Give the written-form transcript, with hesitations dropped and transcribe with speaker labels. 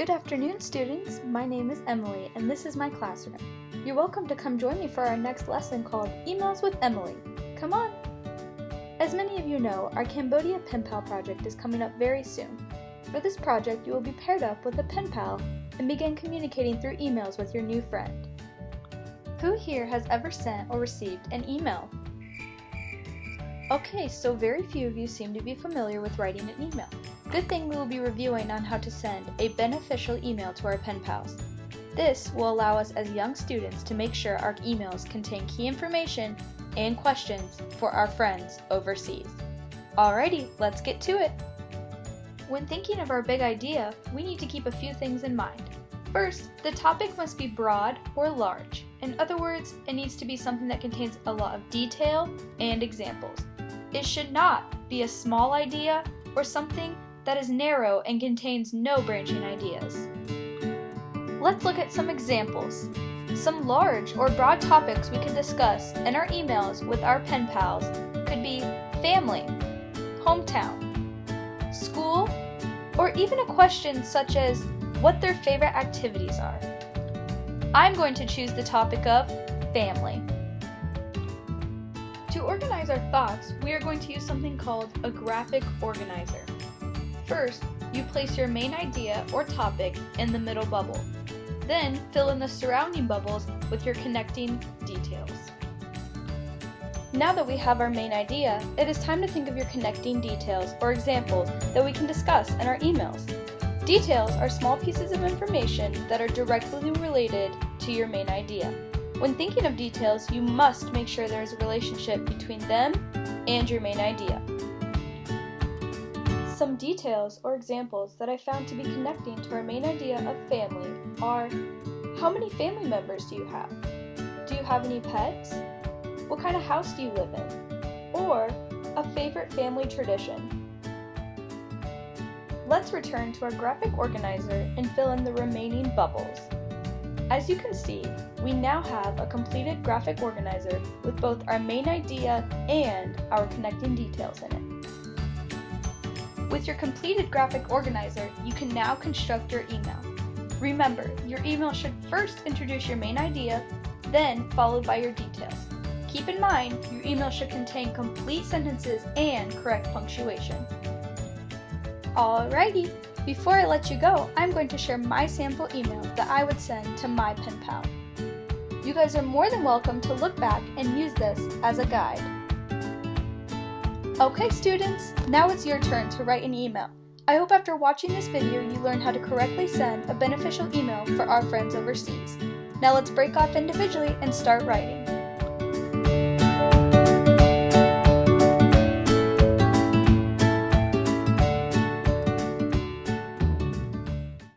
Speaker 1: Good afternoon, students. My name is Emily, and this is my classroom. You're welcome to come join me for our next lesson called Emails with Emily. Come on! As many of you know, our Cambodia Pen Pal project is coming up very soon. For this project, you will be paired up with a pen pal and begin communicating through emails with your new friend. Who here has ever sent or received an email? Okay, so very few of you seem to be familiar with writing an email. Good thing we will be reviewing on how to send a beneficial email to our pen pals. This will allow us as young students to make sure our emails contain key information and questions for our friends overseas. Alrighty, let's get to it. When thinking of our big idea, we need to keep a few things in mind. First, the topic must be broad or large. In other words, it needs to be something that contains a lot of detail and examples. It should not be a small idea or something that is narrow and contains no branching ideas. Let's look at some examples. Some large or broad topics we can discuss in our emails with our pen pals could be family, hometown, school, or even a question such as what their favorite activities are. I'm going to choose the topic of family. To organize our thoughts, we are going to use something called a graphic organizer. First, you place your main idea or topic in the middle bubble. Then, fill in the surrounding bubbles with your connecting details. Now that we have our main idea, it is time to think of your connecting details or examples that we can discuss in our emails. Details are small pieces of information that are directly related to your main idea. When thinking of details, you must make sure there is a relationship between them and your main idea. Some details or examples that I found to be connecting to our main idea of family are: how many family members do you have? Do you have any pets? What kind of house do you live in? Or a favorite family tradition? Let's return to our graphic organizer and fill in the remaining bubbles. As you can see, we now have a completed graphic organizer with both our main idea and our connecting details in it. With your completed graphic organizer, you can now construct your email. Remember, your email should first introduce your main idea, then followed by your details. Keep in mind, your email should contain complete sentences and correct punctuation. Alrighty, before I let you go, I'm going to share my sample email that I would send to my pen pal. You guys are more than welcome to look back and use this as a guide. Okay students, now it's your turn to write an email. I hope after watching this video you learned how to correctly send a beneficial email for our friends overseas. Now let's break off individually and start writing.